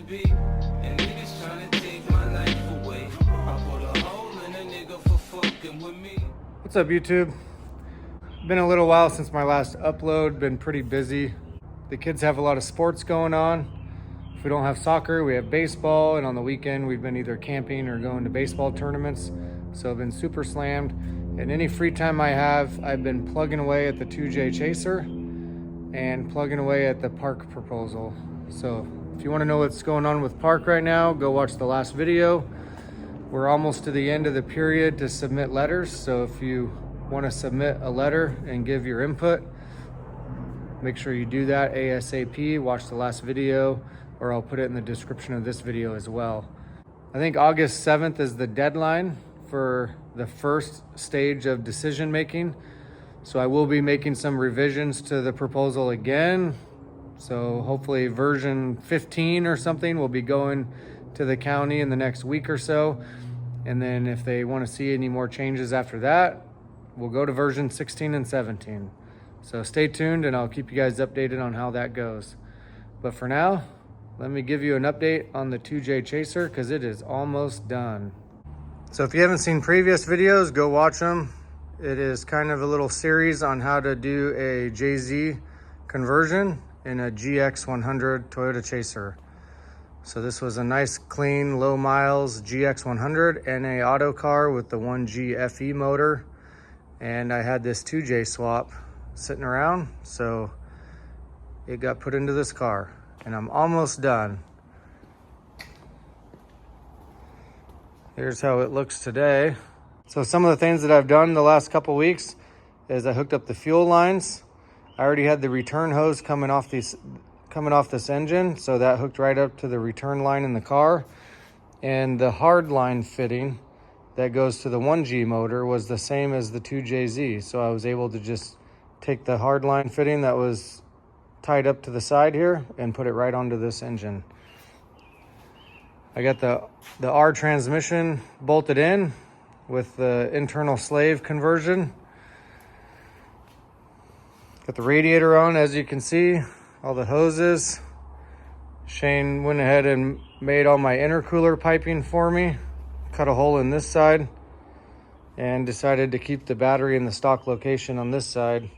be. And niggas trying to take my life away. I put a hole in a nigga for fucking with me. What's up, YouTube? Been a little while since my last upload. Been pretty busy. The kids have a lot of sports going on. If we don't have soccer, we have baseball, and on the weekend we've been either camping or going to baseball tournaments. So I've been super slammed. And any free time I have, I've been plugging away at the 2J Chaser and plugging away at the PARC proposal. So if you want to know what's going on with PARC right now, go watch the last video. We're almost to the end of the period to submit letters. So if you want to submit a letter and give your input, make sure you do that ASAP. Watch the last video, or I'll put it in the description of this video as well. I think August 7th is the deadline for the first stage of decision making. So I will be making some revisions to the proposal again. So hopefully version 15 or something will be going to the county in the next week or so. And then if they want to see any more changes after that, we'll go to version 16 and 17. So stay tuned and I'll keep you guys updated on how that goes. But for now, let me give you an update on the 2J Chaser because it is almost done. So if you haven't seen previous videos, go watch them. It is kind of a little series on how to do a JZ conversion in a GX100 Toyota Chaser. So this was a nice, clean, low miles GX100 NA auto car with the 1G FE motor. And I had this 2J swap sitting around, so it got put into this car. And I'm almost done. Here's how it looks today. So some of the things that I've done the last couple weeks is I hooked up the fuel lines. I already had the return hose coming off this engine, so that hooked right up to the return line in the car. And the hard line fitting that goes to the 1G motor was the same as the 2JZ. So I was able to just take the hard line fitting that was tied up to the side here and put it right onto this engine. I got the R transmission bolted in with the internal slave conversion. Got the radiator on, as you can see, all the hoses. Shane went ahead and made all my intercooler piping for me. Cut a hole in this side and decided to keep the battery in the stock location on this side.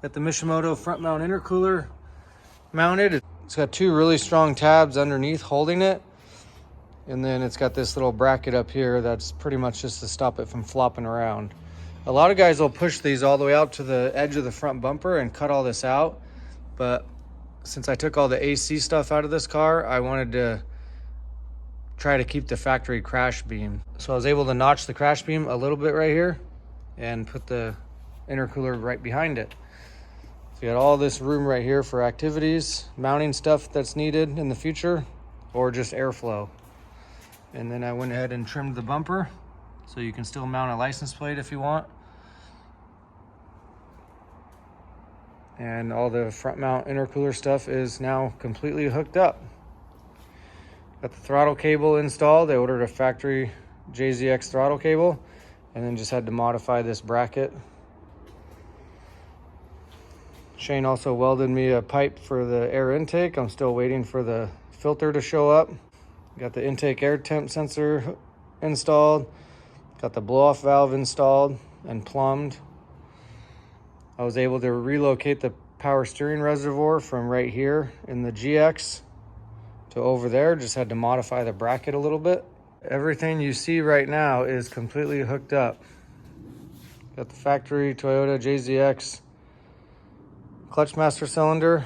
Got the Mishimoto front mount intercooler mounted. It's got two really strong tabs underneath holding it. And then it's got this little bracket up here that's pretty much just to stop it from flopping around. A lot of guys will push these all the way out to the edge of the front bumper and cut all this out. But since I took all the AC stuff out of this car, I wanted to try to keep the factory crash beam. So I was able to notch the crash beam a little bit right here and put the intercooler right behind it. So you got all this room right here for activities, mounting stuff that's needed in the future, or just airflow. And then I went ahead and trimmed the bumper so you can still mount a license plate if you want. And all the front mount intercooler stuff is now completely hooked up. Got the throttle cable installed. I ordered a factory JZX throttle cable and then just had to modify this bracket. Shane also welded me a pipe for the air intake. I'm still waiting for the filter to show up. Got the intake air temp sensor installed. Got the blow-off valve installed and plumbed. I was able to relocate the power steering reservoir from right here in the GX to over there. Just had to modify the bracket a little bit. Everything you see right now is completely hooked up. Got the factory Toyota JZX clutch master cylinder.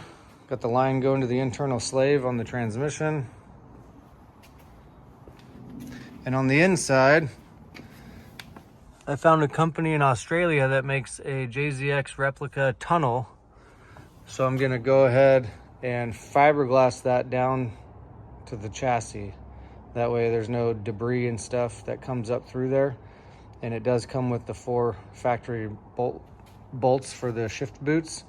Got the line going to the internal slave on the transmission. And on the inside, I found a company in Australia that makes a JZX replica tunnel. So I'm gonna go ahead and fiberglass that down to the chassis. That way there's no debris and stuff that comes up through there. And it does come with the 4 factory bolts for the shift boots.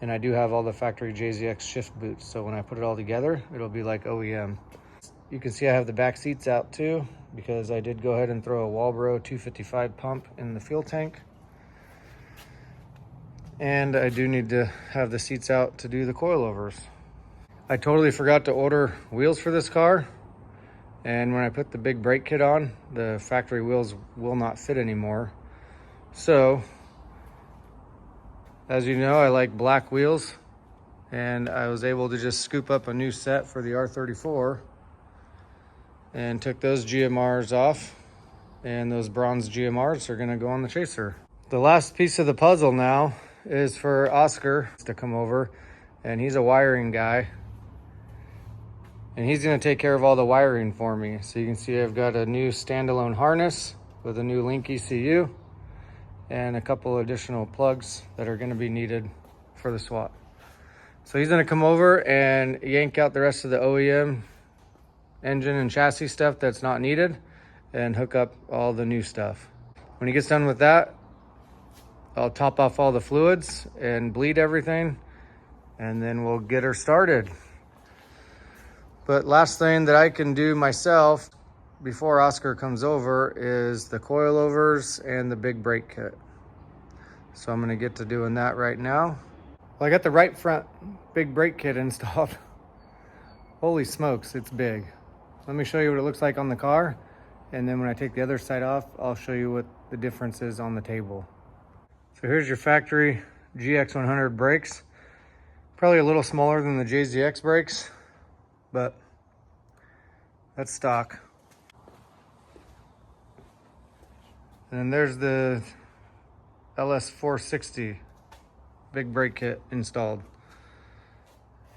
And I do have all the factory JZX shift boots. So when I put it all together, it'll be like OEM. You can see I have the back seats out too, because I did go ahead and throw a Walbro 255 pump in the fuel tank. And I do need to have the seats out to do the coilovers. I totally forgot to order wheels for this car. And when I put the big brake kit on, the factory wheels will not fit anymore. So, as you know, I like black wheels. And I was able to just scoop up a new set for the R34 and took those GMRs off. And those bronze GMRs are gonna go on the Chaser. The last piece of the puzzle now is for Oscar to come over, and he's a wiring guy. And he's gonna take care of all the wiring for me. So you can see I've got a new standalone harness with a new link ECU and a couple additional plugs that are gonna be needed for the swap. So he's gonna come over and yank out the rest of the OEM engine and chassis stuff that's not needed and hook up all the new stuff. When he gets done with that, I'll top off all the fluids and bleed everything, and then we'll get her started. But last thing that I can do myself before Oscar comes over is the coilovers and the big brake kit. So I'm gonna get to doing that right now. Well, I got the right front big brake kit installed. Holy smokes, it's big. Let me show you what it looks like on the car. And then when I take the other side off, I'll show you what the difference is on the table. So here's your factory GX100 brakes. Probably a little smaller than the JZX brakes, but that's stock. And then there's the LS460 big brake kit installed.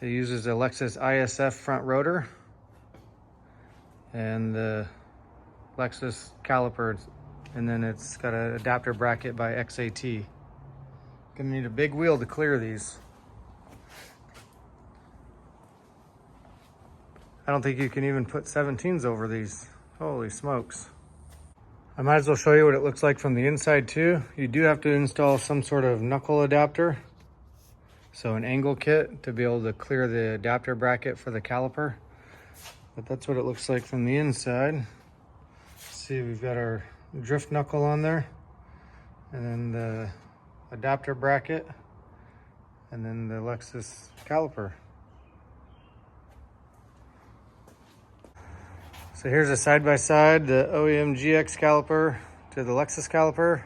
It uses a Lexus ISF front rotor and the Lexus calipers, and then it's got an adapter bracket by XAT. Gonna need a big wheel to clear these. I don't think you can even put 17s over these. Holy smokes. I might as well show you what it looks like from the inside too. You do have to install some sort of knuckle adapter. So an angle kit to be able to clear the adapter bracket for the caliper. But that's what it looks like from the inside. See, we've got our drift knuckle on there, and then the adapter bracket, and then the Lexus caliper. So here's a side-by-side, the OEM GX caliper to the Lexus caliper,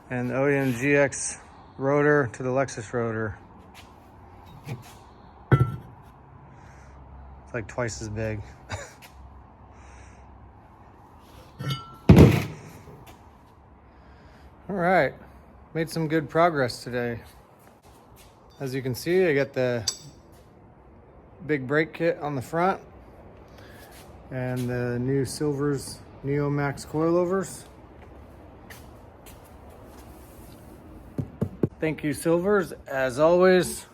and the OEM GX rotor to the Lexus rotor. It's like twice as big. All right, made some good progress today. As you can see, I got the big brake kit on the front and the new Silvers Neo Max coilovers. Thank you, Silvers, as always.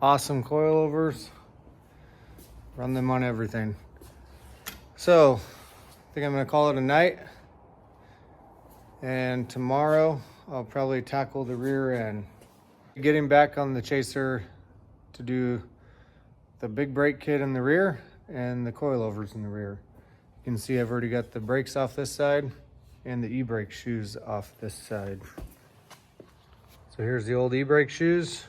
Awesome coilovers. Run them on everything. So, I think I'm gonna call it a night. And tomorrow, I'll probably tackle the rear end. Getting back on the Chaser to do the big brake kit in the rear and the coilovers in the rear. You can see I've already got the brakes off this side and the e-brake shoes off this side. So here's the old e-brake shoes,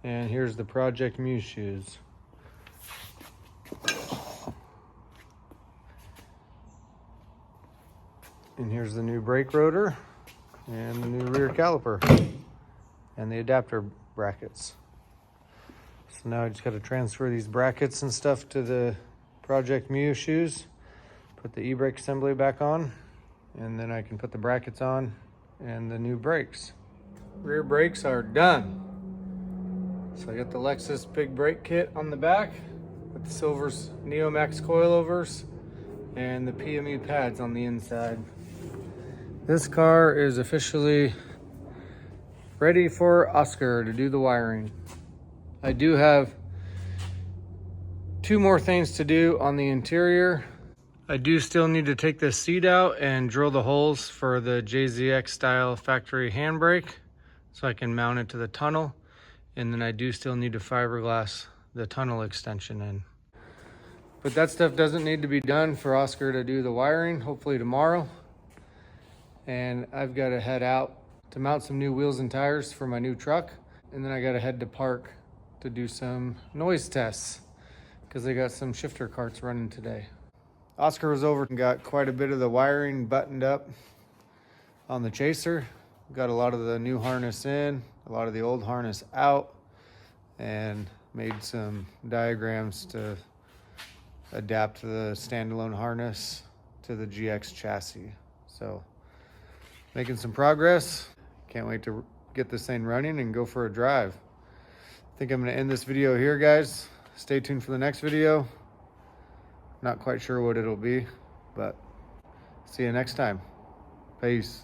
and here's the Project Muse shoes. And here's the new brake rotor and the new rear caliper and the adapter brackets. So now I just got to transfer these brackets and stuff to the Project Muse shoes, put the e-brake assembly back on, and then I can put the brackets on and the new brakes. Rear brakes are done. So I got the Lexus big brake kit on the back with the Silvers Neo Max coilovers and the PME pads on the inside. This car is officially ready for Oscar to do the wiring. I do have 2 more things to do on the interior. I do still need to take this seat out and drill the holes for the JZX style factory handbrake so I can mount it to the tunnel. And then I do still need to fiberglass the tunnel extension in. But that stuff doesn't need to be done for Oscar to do the wiring, hopefully tomorrow. And I've got to head out to mount some new wheels and tires for my new truck. And then I got to head to PARC to do some noise tests. because they got some shifter carts running today. Oscar was over and got quite a bit of the wiring buttoned up on the Chaser. Got a lot of the new harness in, a lot of the old harness out, and made some diagrams to adapt the standalone harness to the GX chassis. So making some progress. Can't wait to get this thing running and go for a drive. I think I'm gonna end this video here, guys. Stay tuned for the next video. Not quite sure what it'll be, but see you next time. Peace.